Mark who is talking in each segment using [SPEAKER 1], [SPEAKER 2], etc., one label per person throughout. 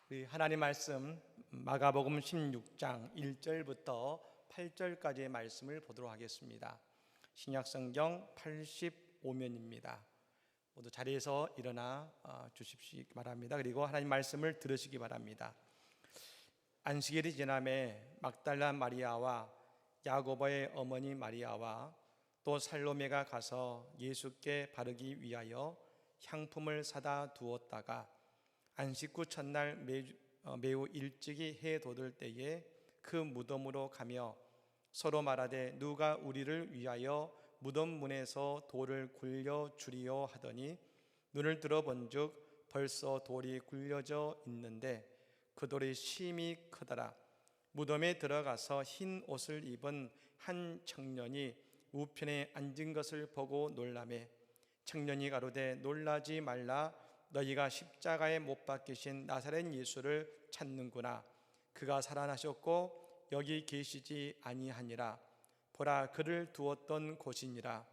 [SPEAKER 1] 우리 하나님 말씀 마가복음 16장 1절부터 8절까지의 말씀을 보도록 하겠습니다. 신약성경 85면입니다. 모두 자리에서 일어나 주십시기 바랍니다. 그리고 하나님 말씀을 들으시기 바랍니다. 안식일이 지남에 막달라 마리아와 야고보의 어머니 마리아와 또 살로메가 가서 예수께 바르기 위하여 향품을 사다 두었다가 안식 후 첫날 매우 일찍이 해 돋을 때에 그 무덤으로 가며 서로 말하되 누가 우리를 위하여 무덤 문에서 돌을 굴려 주리요 하더니 눈을 들어본즉 벌써 돌이 굴려져 있는데 그 돌이 심히 크더라. 무덤에 들어가서 흰 옷을 입은 한 청년이 우편에 앉은 것을 보고 놀라매 청년이 가로되 놀라지 말라. 너희가 십자가에 못 박히신 나사렛 예수를 찾는구나. 그가 살아나셨고 여기 계시지 아니하니라. 보라, 그를 두었던 곳이니라.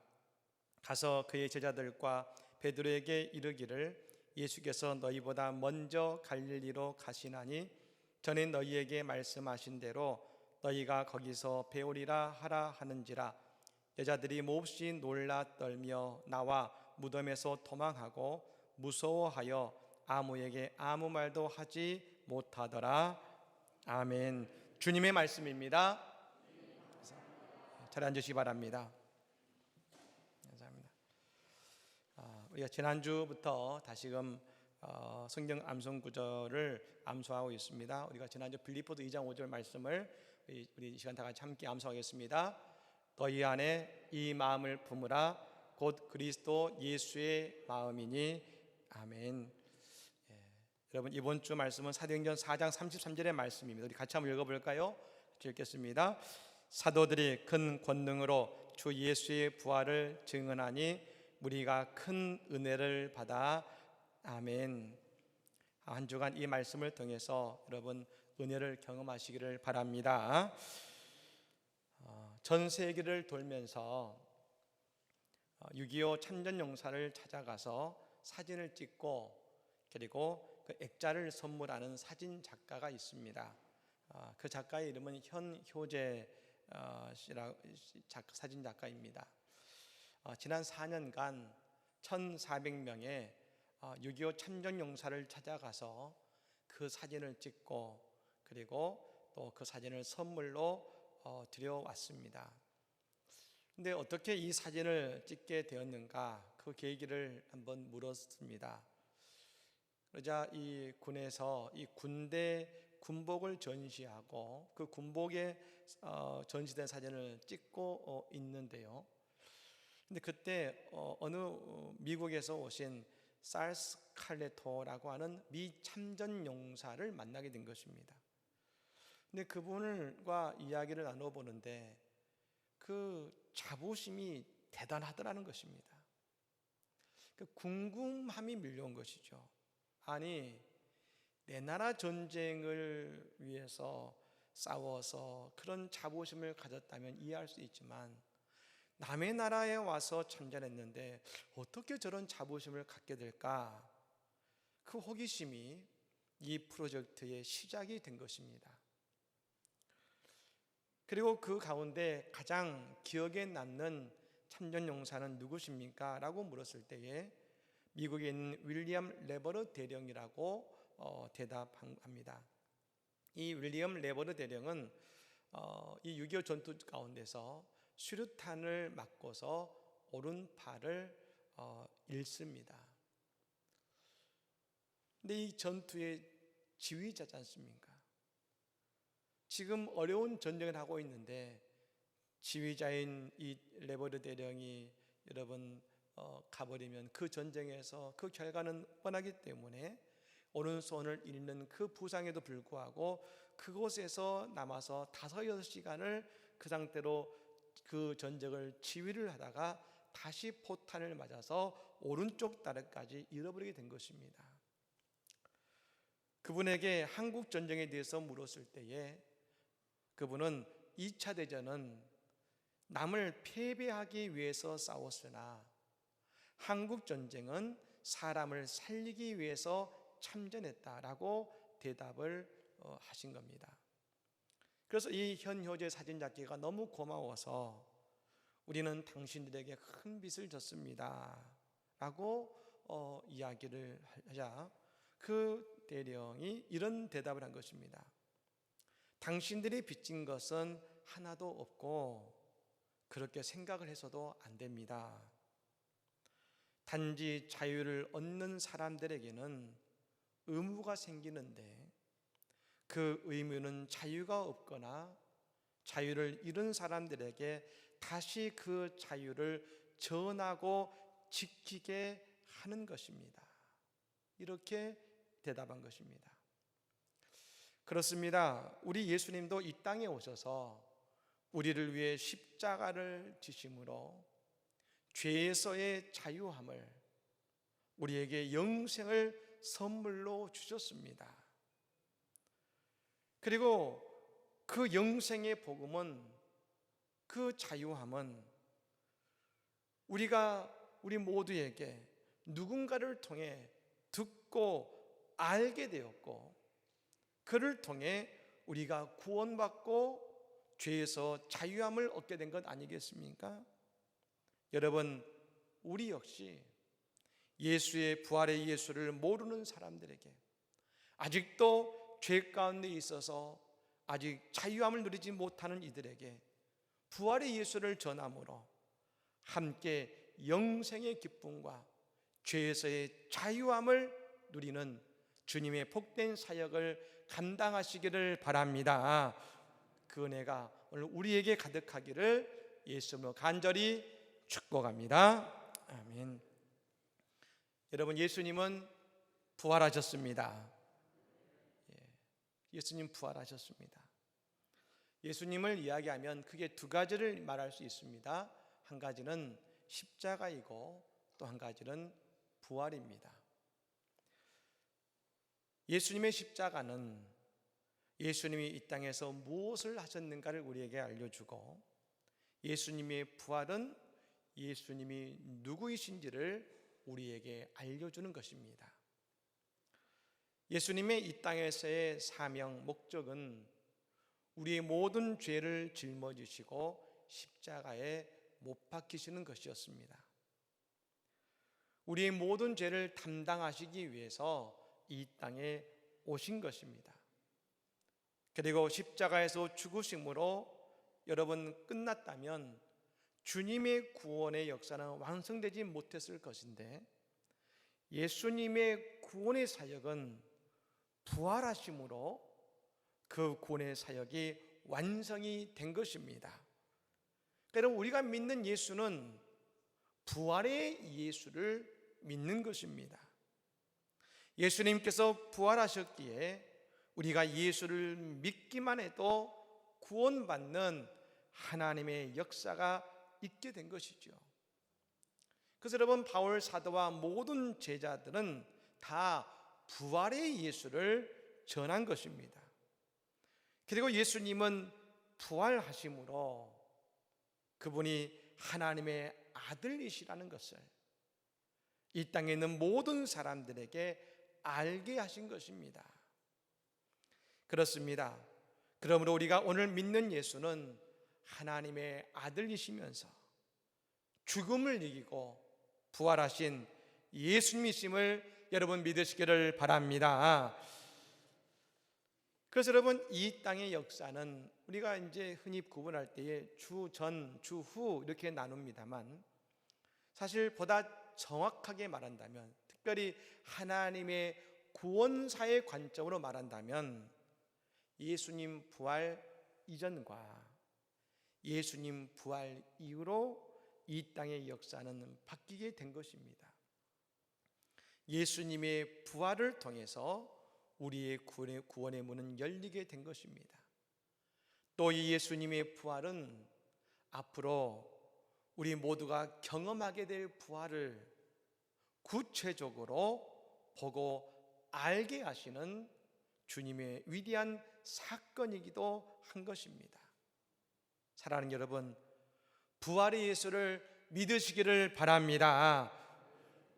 [SPEAKER 1] 가서 그의 제자들과 베드로에게 이르기를 예수께서 너희보다 먼저 갈릴리로 가시나니 전에 너희에게 말씀하신 대로 너희가 거기서 배우리라 하라 하는지라. 여자들이 몹시 놀라 떨며 나와 무덤에서 도망하고 무서워하여 아무에게 아무 말도 하지 못하더라. 아멘. 주님의 말씀입니다. 잘 앉으시기 바랍니다. 감사합니다. 우리가 지난주부터 다시금 성경 암송 구절을 암송하고 있습니다. 우리가 지난주 빌립보서 2장 5절 말씀을 우리 시간 다 같이 함께 암송하겠습니다. 너희 안에 이 마음을 품으라. 곧 그리스도 예수의 마음이니. 아멘. 여러분, 이번 주 말씀은 사도행전 4장 33절의 말씀입니다. 우리 같이 한번 읽어볼까요? 같이 읽겠습니다. 사도들이 큰 권능으로 주 예수의 부활을 증언하니 우리가 큰 은혜를 받아. 아멘. 한 주간 이 말씀을 통해서 여러분 은혜를 경험하시기를 바랍니다. 전 세계를 돌면서 6.25 참전용사를 찾아가서 사진을 찍고 그리고 그 액자를 선물하는 사진 작가가 있습니다. 그 작가의 이름은 현효재 사진 작가입니다. 지난 4년간 1,400명의 6.25 참전용사를 찾아가서 그 사진을 찍고 그리고 또 그 사진을 선물로 드려왔습니다. 근데 어떻게 이 사진을 찍게 되었는가, 그 계기를 한번 물었습니다. 그러자 이 군에서 이 군대 군복을 전시하고 그 군복에 전시된 사진을 찍고 있는데요. 근데 그때 어느 미국에서 오신 살스 칼레토라고 하는 미 참전 용사를 만나게 된 것입니다. 근데 그분과 이야기를 나눠보는데 그 자부심이 대단하더라는 것입니다. 그 궁금함이 밀려온 것이죠. 아니, 내 나라 전쟁을 위해서 싸워서 그런 자부심을 가졌다면 이해할 수 있지만 남의 나라에 와서 참전했는데 어떻게 저런 자부심을 갖게 될까? 그 호기심이 이 프로젝트의 시작이 된 것입니다. 그리고 그 가운데 가장 기억에 남는 참전용사는 누구십니까? 라고 물었을 때에 미국에 있는 윌리엄 레버트 대령이라고 대답합니다. 이 윌리엄 레버트 대령은 이 6.25 전투 가운데서 수류탄을 맞고서 오른팔을 잃습니다. 근데 이 전투의 지휘자지 않습니까? 지금 어려운 전쟁을 하고 있는데 지휘자인 이 레버트 대령이 여러분 가버리면 그 전쟁에서 그 결과는 뻔하기 때문에 오른손을 잃는 그 부상에도 불구하고 그곳에서 남아서 5-6시간을 그 상태로 그 전쟁을 지휘를 하다가 다시 포탄을 맞아서 오른쪽 다리까지 잃어버리게 된 것입니다. 그분에게 한국 전쟁에 대해서 물었을 때에 그분은 2차 대전은 남을 패배하기 위해서 싸웠으나 한국 전쟁은 사람을 살리기 위해서 참전했다라고 대답을 하신 겁니다. 그래서 이 현효재 사진작가가 너무 고마워서 우리는 당신들에게 큰 빚을 졌습니다 라고 이야기를 하자 그 대령이 이런 대답을 한 것입니다. 당신들이 빚진 것은 하나도 없고 그렇게 생각을 해서도 안 됩니다. 단지 자유를 얻는 사람들에게는 의무가 생기는데 그 의무는 자유가 없거나 자유를 잃은 사람들에게 다시 그 자유를 전하고 지키게 하는 것입니다. 이렇게 대답한 것입니다. 그렇습니다. 우리 예수님도 이 땅에 오셔서 우리를 위해 십자가를 지심으로 죄에서의 자유함을, 우리에게 영생을 선물로 주셨습니다. 그리고 그 영생의 복음은, 그 자유함은 우리 모두에게 누군가를 통해 듣고 알게 되었고, 그를 통해 우리가 구원받고 죄에서 자유함을 얻게 된 것 아니겠습니까? 여러분, 우리 역시 예수의 부활의 예수를 모르는 사람들에게, 아직도 죄 가운데 있어서 아직 자유함을 누리지 못하는 이들에게 부활의 예수를 전함으로 함께 영생의 기쁨과 죄에서의 자유함을 누리는 주님의 복된 사역을 감당하시기를 바랍니다. 그 은혜가 오늘 우리에게 가득하기를 예수님으로 간절히 축복합니다. 아멘. 여러분, 예수님은 부활하셨습니다. 예수님 부활하셨습니다. 예수님을 이야기하면 크게 두 가지를 말할 수 있습니다. 한 가지는 십자가이고 또 한 가지는 부활입니다. 예수님의 십자가는 예수님이 이 땅에서 무엇을 하셨는가를 우리에게 알려주고, 예수님의 부활은 예수님이 누구이신지를 우리에게 알려주는 것입니다. 예수님의 이 땅에서의 사명, 목적은 우리의 모든 죄를 짊어지시고 십자가에 못 박히시는 것이었습니다. 우리의 모든 죄를 담당하시기 위해서 이 땅에 오신 것입니다. 그리고 십자가에서 죽으심으로 여러분 끝났다면 주님의 구원의 역사는 완성되지 못했을 것인데, 예수님의 구원의 사역은 부활하심으로 그 구원의 사역이 완성이 된 것입니다. 그럼 우리가 믿는 예수는 부활의 예수를 믿는 것입니다. 예수님께서 부활하셨기에 우리가 예수를 믿기만 해도 구원받는 하나님의 역사가 있게 된 것이죠. 그래서 여러분, 바울 사도와 모든 제자들은 다 부활의 예수를 전한 것입니다. 그리고 예수님은 부활하심으로 그분이 하나님의 아들이시라는 것을 이 땅에 있는 모든 사람들에게 알게 하신 것입니다. 그렇습니다. 그러므로 우리가 오늘 믿는 예수는 하나님의 아들이시면서 죽음을 이기고 부활하신 예수님이심을 여러분 믿으시기를 바랍니다. 그래서 여러분, 이 땅의 역사는 우리가 이제 흔히 구분할 때에 주 전, 주 후 이렇게 나눕니다만, 사실 보다 정확하게 말한다면, 특별히 하나님의 구원사의 관점으로 말한다면, 예수님 부활 이전과 예수님 부활 이후로 이 땅의 역사는 바뀌게 된 것입니다. 예수님의 부활을 통해서 우리의 구원의 문은 열리게 된 것입니다. 또 이 예수님의 부활은 앞으로 우리 모두가 경험하게 될 부활을 구체적으로 보고 알게 하시는 주님의 위대한 사건이기도 한 것입니다. 사랑하는 여러분, 부활의 예수를 믿으시기를 바랍니다.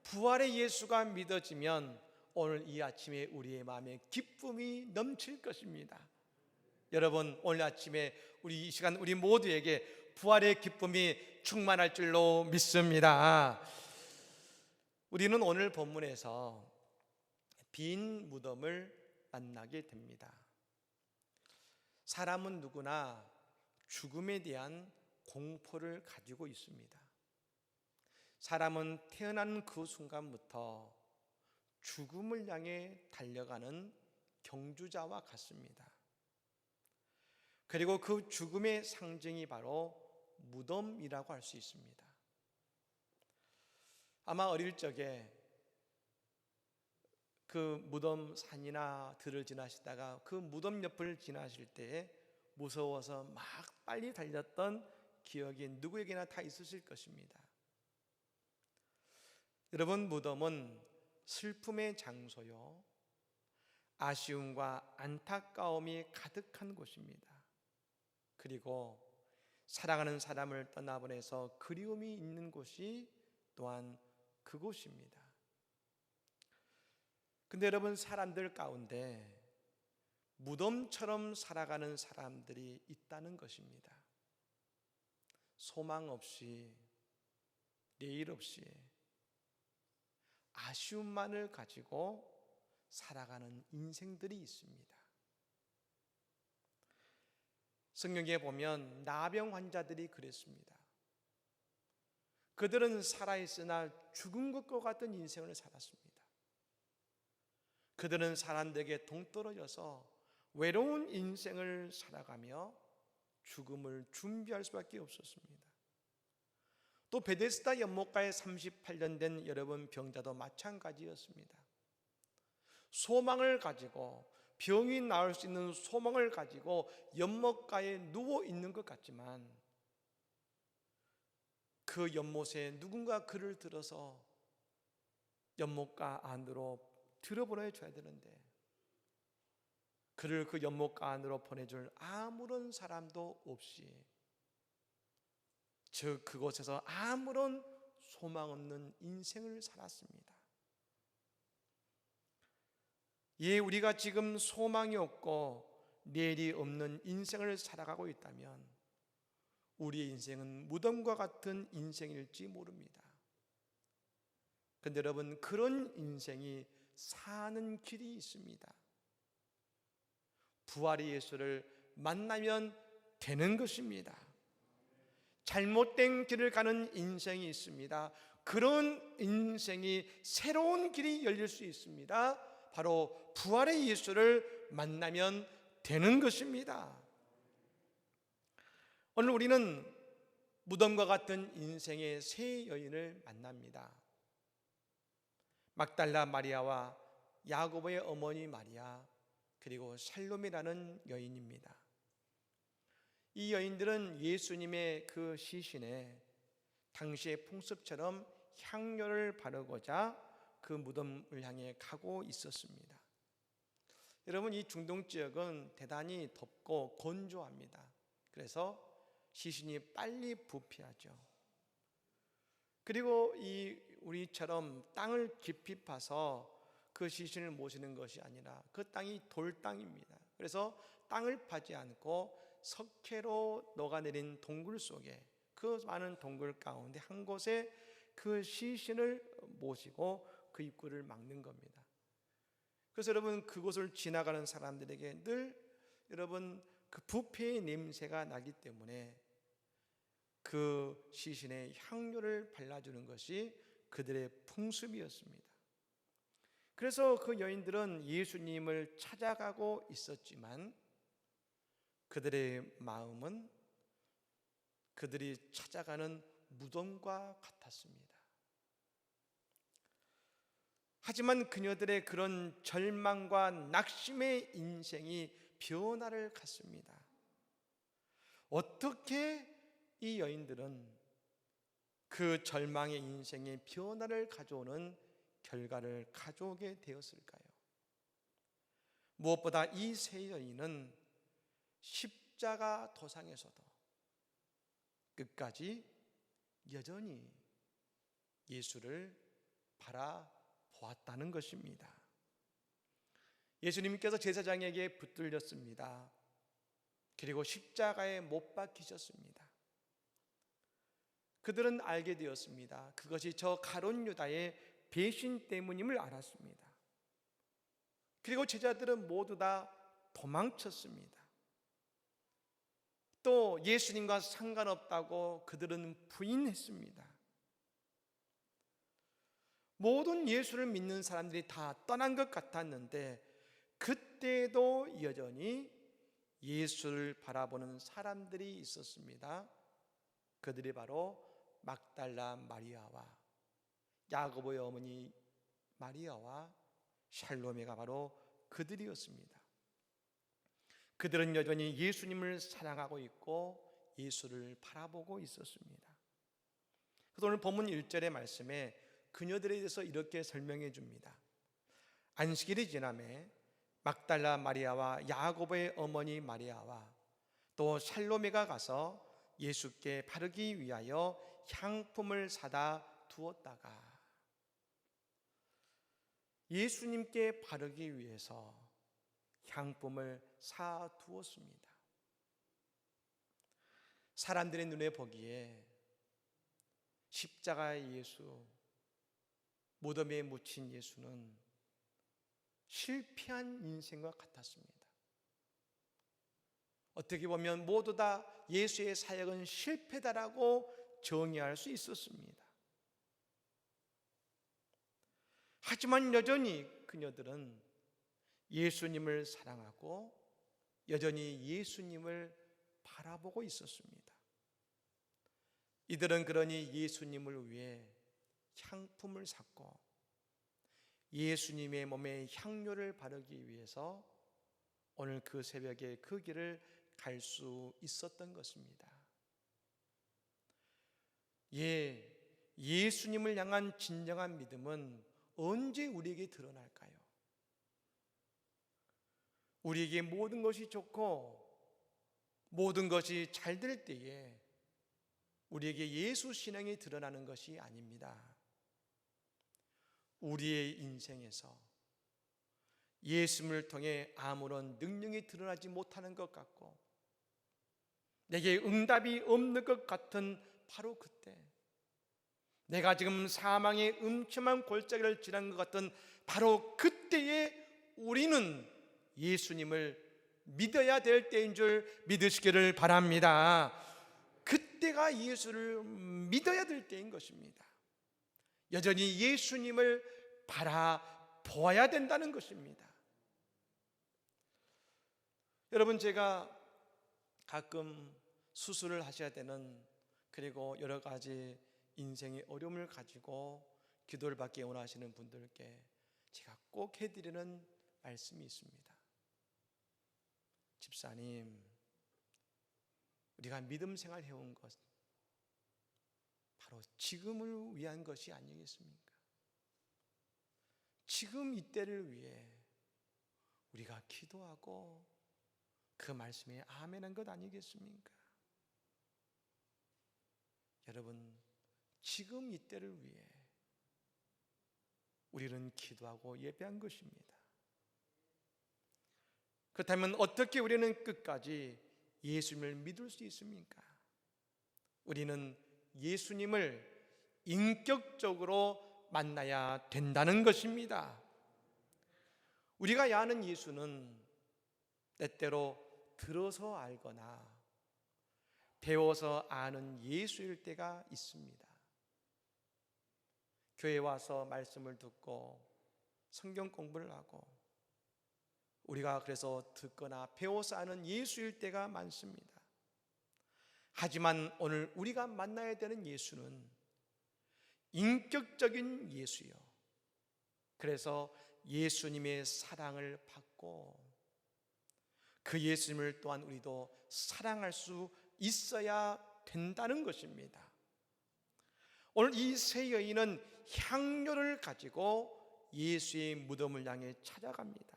[SPEAKER 1] 부활의 예수가 믿어지면 오늘 이 아침에 우리의 마음에 기쁨이 넘칠 것입니다. 여러분, 오늘 아침에 이 시간 우리 모두에게 부활의 기쁨이 충만할 줄로 믿습니다. 우리는 오늘 본문에서 빈 무덤을 만나게 됩니다. 사람은 누구나 죽음에 대한 공포를 가지고 있습니다. 사람은 태어난 그 순간부터 죽음을 향해 달려가는 경주자와 같습니다. 그리고 그 죽음의 상징이 바로 무덤이라고 할 수 있습니다. 아마 어릴 적에 그 무덤 산이나 들을 지나시다가 그 무덤 옆을 지나실 때에 무서워서 막 빨리 달렸던 기억이 누구에게나 다 있으실 것입니다. 여러분, 무덤은 슬픔의 장소요, 아쉬움과 안타까움이 가득한 곳입니다. 그리고 사랑하는 사람을 떠나보내서 그리움이 있는 곳이 또한 그곳입니다. 근데 여러분, 사람들 가운데 무덤처럼 살아가는 사람들이 있다는 것입니다. 소망 없이, 내일 없이 아쉬움만을 가지고 살아가는 인생들이 있습니다. 성경에 보면 나병 환자들이 그랬습니다. 그들은 살아있으나 죽은 것과 같은 인생을 살았습니다. 그들은 사람들에게 동떨어져서 외로운 인생을 살아가며 죽음을 준비할 수밖에 없었습니다. 또 베데스다 연못가에 38년 된 여러분 병자도 마찬가지였습니다. 소망을 가지고, 병이 나을 수 있는 소망을 가지고 연못가에 누워 있는 것 같지만 그 연못에 누군가 그를 들어서 연못가 안으로 들어보내줘야 되는데 그를 그 연못가 안으로 보내줄 아무런 사람도 없이 그곳에서 아무런 소망 없는 인생을 살았습니다. 예, 우리가 지금 소망이 없고 내일이 없는 인생을 살아가고 있다면 우리의 인생은 무덤과 같은 인생일지 모릅니다. 그런데 여러분, 그런 인생이 사는 길이 있습니다. 부활의 예수를 만나면 되는 것입니다. 잘못된 길을 가는 인생이 있습니다. 그런 인생이 새로운 길이 열릴 수 있습니다. 바로 부활의 예수를 만나면 되는 것입니다. 오늘 우리는 무덤과 같은 인생의 세 여인을 만납니다. 막달라 마리아와 야고보의 어머니 마리아, 그리고 살롬이라는 여인입니다. 이 여인들은 예수님의 그 시신에 당시의 풍습처럼 향료를 바르고자 그 무덤을 향해 가고 있었습니다. 여러분, 이 중동 지역은 대단히 덥고 건조합니다. 그래서 시신이 빨리 부패하죠. 그리고 우리처럼 땅을 깊이 파서 그 시신을 모시는 것이 아니라 그 땅이 돌땅입니다. 그래서 땅을 파지 않고 석회로 녹아내린 동굴 속에, 그 많은 동굴 가운데 한 곳에 그 시신을 모시고 그 입구를 막는 겁니다. 그래서 여러분, 그곳을 지나가는 사람들에게 늘 여러분 그 부패의 냄새가 나기 때문에 그 시신에 향료를 발라주는 것이 그들의 풍습이었습니다. 그래서 그 여인들은 예수님을 찾아가고 있었지만 그들의 마음은 그들이 찾아가는 무덤과 같았습니다. 하지만 그녀들의 그런 절망과 낙심의 인생이 변화를 갖습니다. 어떻게 이 여인들은 그 절망의 인생의 변화를 가져오는 결과를 가져오게 되었을까요? 무엇보다 이 세 여인은 십자가 도상에서도 끝까지 여전히 예수를 바라보았다는 것입니다. 예수님께서 제사장에게 붙들렸습니다. 그리고 십자가에 못 박히셨습니다. 그들은 알게 되었습니다. 그것이 저 가룟 유다의 배신 때문임을 알았습니다. 그리고 제자들은 모두 다 도망쳤습니다. 또 예수님과 상관없다고 그들은 부인했습니다. 모든 예수를 믿는 사람들이 다 떠난 것 같았는데 그때도 여전히 예수를 바라보는 사람들이 있었습니다. 그들이 바로 막달라 마리아와 야고보의 어머니 마리아와 샬로메가 바로 그들이었습니다. 그들은 여전히 예수님을 사랑하고 있고 예수를 바라보고 있었습니다. 그래서 오늘 본문 1절의 말씀에 그녀들에 대해서 이렇게 설명해 줍니다. 안식일이 지나매 막달라 마리아와 야고보의 어머니 마리아와 또 살로메가 가서 예수께 바르기 위하여 향품을 사다 두었다가, 예수님께 바르기 위해서 향품을 사 두었습니다. 사람들의 눈에 보기에 십자가의 예수, 무덤에 묻힌 예수는 실패한 인생과 같았습니다. 어떻게 보면 모두 다 예수의 사역은 실패다라고 정의할 수 있었습니다. 하지만 여전히 그녀들은 예수님을 사랑하고 여전히 예수님을 바라보고 있었습니다. 이들은 그러니 예수님을 위해 향품을 샀고 예수님의 몸에 향료를 바르기 위해서 오늘 그 새벽에 그 길을 갈 수 있었던 것입니다. 예수님을 향한 진정한 믿음은 언제 우리에게 드러날까요? 우리에게 모든 것이 좋고 모든 것이 잘 될 때에 우리에게 예수 신앙이 드러나는 것이 아닙니다. 우리의 인생에서 예수님을 통해 아무런 능력이 드러나지 못하는 것 같고 내게 응답이 없는 것 같은 바로 그때, 내가 지금 사망의 음침한 골짜기를 지난 것 같은 바로 그때에 우리는 예수님을 믿어야 될 때인 줄 믿으시기를 바랍니다. 그때가 예수를 믿어야 될 때인 것입니다. 여전히 예수님을 바라보아야 된다는 것입니다. 여러분, 제가 가끔 수술을 하셔야 되는, 그리고 여러 가지 인생의 어려움을 가지고 기도를 받기 원하시는 분들께 제가 꼭 해드리는 말씀이 있습니다. 집사님, 우리가 믿음 생활 해온 것 바로 지금을 위한 것이 아니겠습니까? 지금 이때를 위해 우리가 기도하고 그 말씀에 아멘한 것 아니겠습니까? 여러분, 지금 이때를 위해 우리는 기도하고 예배한 것입니다. 그렇다면 어떻게 우리는 끝까지 예수님을 믿을 수 있습니까? 우리는 예수님을 인격적으로 만나야 된다는 것입니다. 우리가 아는 예수는 때때로 들어서 알거나 배워서 아는 예수일 때가 있습니다. 교회 와서 말씀을 듣고 성경 공부를 하고 우리가 그래서 듣거나 배워서 아는 예수일 때가 많습니다. 하지만 오늘 우리가 만나야 되는 예수는 인격적인 예수요. 그래서 예수님의 사랑을 받고 그 예수님을 또한 우리도 사랑할 수 있어야 된다는 것입니다. 오늘 이 세 여인은 향료를 가지고 예수의 무덤을 향해 찾아갑니다.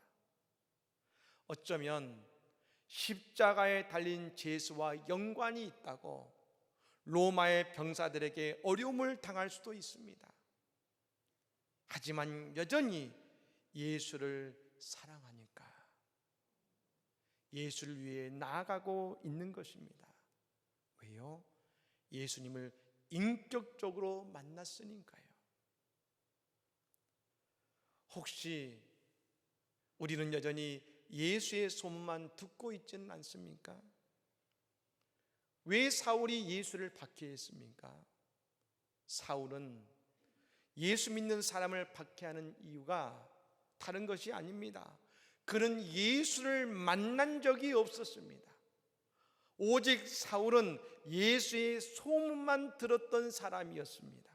[SPEAKER 1] 어쩌면 십자가에 달린 예수와 연관이 있다고 로마의 병사들에게 어려움을 당할 수도 있습니다. 하지만 여전히 예수를 사랑하니까 예수를 위해 나아가고 있는 것입니다. 왜요? 예수님을 인격적으로 만났으니까요. 혹시 우리는 여전히 예수의 소문만 듣고 있지는 않습니까? 왜 사울이 예수를 박해했습니까? 사울은 예수 믿는 사람을 박해하는 이유가 다른 것이 아닙니다. 그는 예수를 만난 적이 없었습니다. 오직 사울은 예수의 소문만 들었던 사람이었습니다.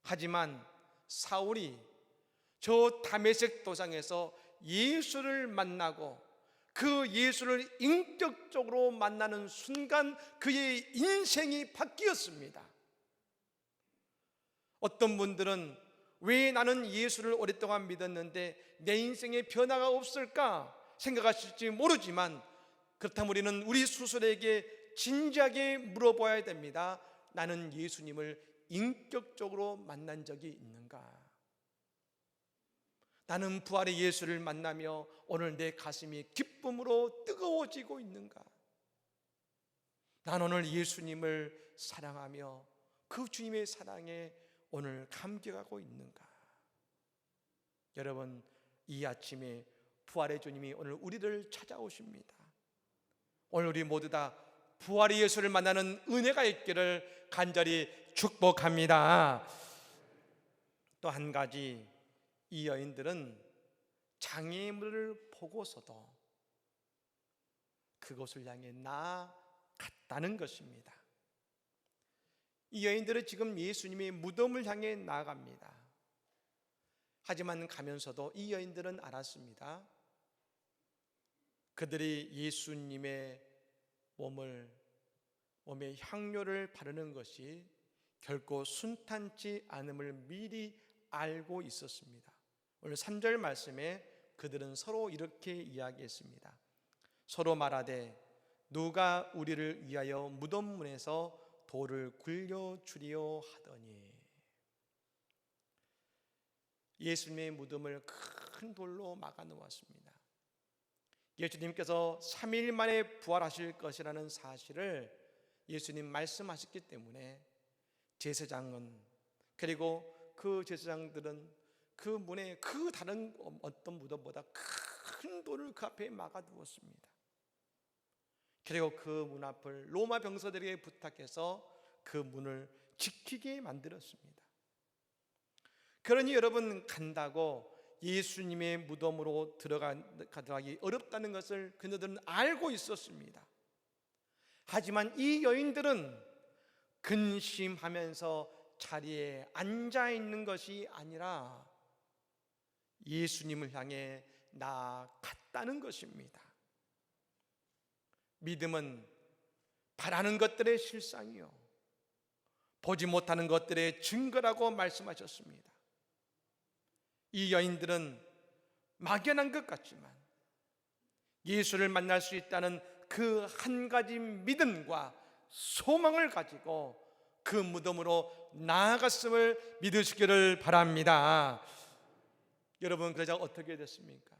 [SPEAKER 1] 하지만 사울이 저 다메섹 도상에서 예수를 만나고 그 예수를 인격적으로 만나는 순간 그의 인생이 바뀌었습니다. 어떤 분들은 왜 나는 예수를 오랫동안 믿었는데 내 인생에 변화가 없을까 생각하실지 모르지만, 그렇다면 우리는 우리 스스로에게 진지하게 물어봐야 됩니다. 나는 예수님을 인격적으로 만난 적이 있는가? 나는 부활의 예수를 만나며 오늘 내 가슴이 기쁨으로 뜨거워지고 있는가? 난 오늘 예수님을 사랑하며 그 주님의 사랑에 오늘 감격하고 있는가? 여러분, 이 아침에 부활의 주님이 오늘 우리를 찾아오십니다. 오늘 우리 모두 다 부활의 예수를 만나는 은혜가 있기를 간절히 축복합니다. 또 한 가지, 이 여인들은 장애물을 보고서도 그곳을 향해 나아갔다는 것입니다. 이 여인들은 지금 예수님의 무덤을 향해 나아갑니다. 하지만 가면서도 이 여인들은 알았습니다. 그들이 예수님의 몸에 향료를 바르는 것이 결코 순탄치 않음을 미리 알고 있었습니다. 오늘 3절 말씀에 그들은 서로 이렇게 이야기했습니다. 서로 말하되 누가 우리를 위하여 무덤 문에서 돌을 굴려주리요 하더니, 예수님의 무덤을 큰 돌로 막아 놓았습니다. 예수님께서 3일 만에 부활하실 것이라는 사실을 예수님 말씀하셨기 때문에 제사장은, 그리고 그 제사장들은 그 문에 그 다른 어떤 무덤보다 큰 돌을 그 앞에 막아 두었습니다. 그리고 그 문 앞을 로마 병사들에게 부탁해서 그 문을 지키게 만들었습니다. 그러니 여러분, 간다고 예수님의 무덤으로 들어가기 어렵다는 것을 그들은 알고 있었습니다. 하지만 이 여인들은 근심하면서 자리에 앉아 있는 것이 아니라 예수님을 향해 나아갔다는 것입니다. 믿음은 바라는 것들의 실상이요 보지 못하는 것들의 증거라고 말씀하셨습니다. 이 여인들은 막연한 것 같지만 예수를 만날 수 있다는 그 한 가지 믿음과 소망을 가지고 그 무덤으로 나아갔음을 믿으시기를 바랍니다. 여러분, 그러자 어떻게 됐습니까?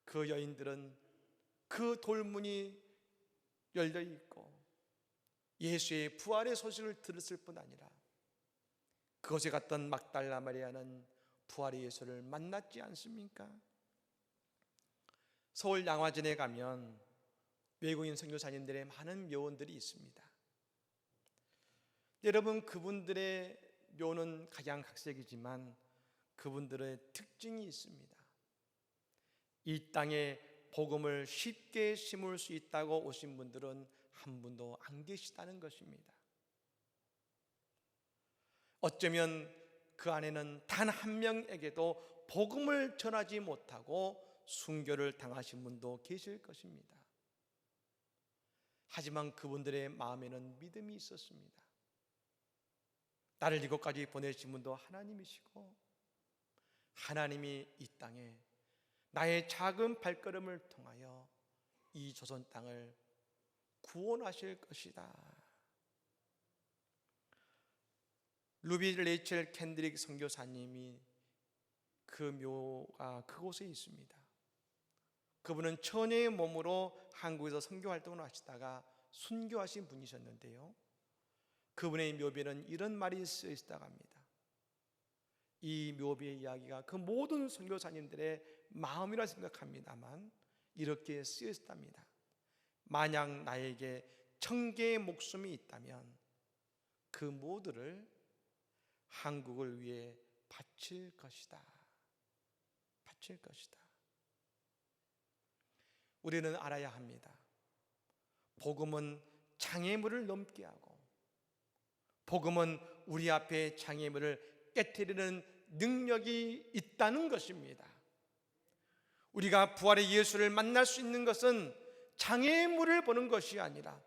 [SPEAKER 1] 그 여인들은 그 돌문이 열려 있고 예수의 부활의 소식을 들었을 뿐 아니라 그곳에 갔던 막달라 마리아는 부활의 예수를 만났지 않습니까? 서울 양화진에 가면 외국인 선교사님들의 많은 묘원들이 있습니다. 여러분, 그분들의 묘는 각양각색이지만 그분들의 특징이 있습니다. 이 땅에 복음을 쉽게 심을 수 있다고 오신 분들은 한 분도 안 계시다는 것입니다. 어쩌면 그 안에는 단 한 명에게도 복음을 전하지 못하고 순교를 당하신 분도 계실 것입니다. 하지만 그분들의 마음에는 믿음이 있었습니다. 나를 이곳까지 보내신 분도 하나님이시고 하나님이 이 땅에 나의 작은 발걸음을 통하여 이 조선 땅을 구원하실 것이다. 루비 레이첼 캔드릭 선교사님이 그 묘가 그곳에 있습니다. 그분은 처녀의 몸으로 한국에서 선교 활동을 하시다가 순교하신 분이셨는데요, 그분의 묘비에는 이런 말이 쓰여 있다고 합니다. 이 묘비의 이야기가 그 모든 선교사님들의 마음이라 생각합니다만 이렇게 쓰여 있답니다. 만약 나에게 1000개의 목숨이 있다면 그 모두를 한국을 위해 바칠 것이다. 바칠 것이다. 우리는 알아야 합니다. 복음은 장애물을 넘게 하고, 복음은 우리 앞에 장애물을 깨트리는 능력이 있다는 것입니다. 우리가 부활의 예수를 만날 수 있는 것은 장애물을 보는 것이 아니라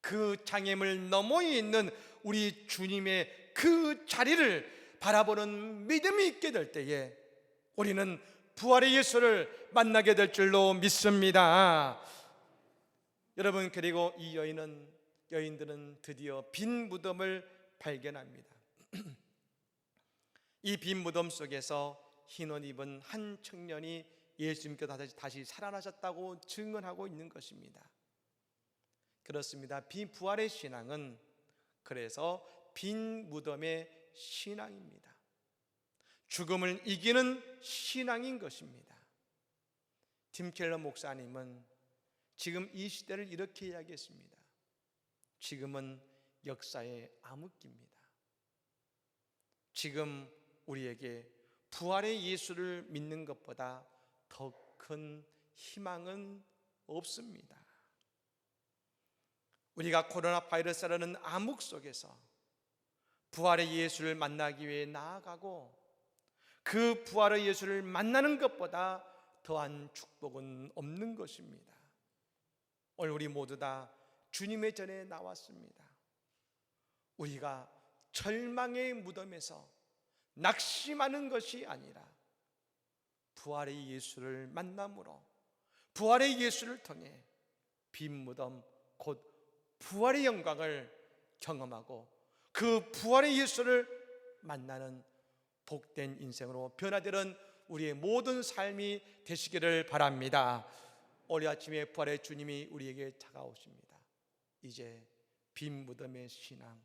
[SPEAKER 1] 그 장애물 너머에 있는 우리 주님의 그 자리를 바라보는 믿음이 있게 될 때에 우리는 부활의 예수를 만나게 될 줄로 믿습니다. 여러분, 그리고 이 여인들은 드디어 빈 무덤을 발견합니다. 이 빈 무덤 속에서 흰 옷 입은 한 청년이 예수님께서 다시 살아나셨다고 증언하고 있는 것입니다. 그렇습니다. 부활의 신앙은 그래서 빈 무덤의 신앙입니다. 죽음을 이기는 신앙인 것입니다. 팀 켈러 목사님은 지금 이 시대를 이렇게 이야기했습니다. 지금은 역사의 암흑기입니다. 지금 우리에게 부활의 예수를 믿는 것보다 더 큰 희망은 없습니다. 우리가 코로나 바이러스라는 암흑 속에서 부활의 예수를 만나기 위해 나아가고 그 부활의 예수를 만나는 것보다 더한 축복은 없는 것입니다. 오늘 우리 모두 다 주님의 전에 나왔습니다. 우리가 절망의 무덤에서 낙심하는 것이 아니라 부활의 예수를 만남으로, 부활의 예수를 통해 빈 무덤 곧 부활의 영광을 경험하고 그 부활의 예수를 만나는 복된 인생으로 변화되는 우리의 모든 삶이 되시기를 바랍니다. 오늘 아침에 부활의 주님이 우리에게 다가오십니다. 이제 빈 무덤의 신앙,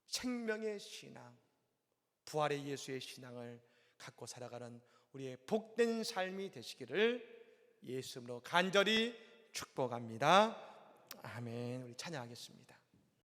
[SPEAKER 1] 생명의 신앙, 부활의 예수의 신앙을 갖고 살아가는 우리의 복된 삶이 되시기를 예수 이름으로 간절히 축복합니다. 아멘. 우리 찬양하겠습니다.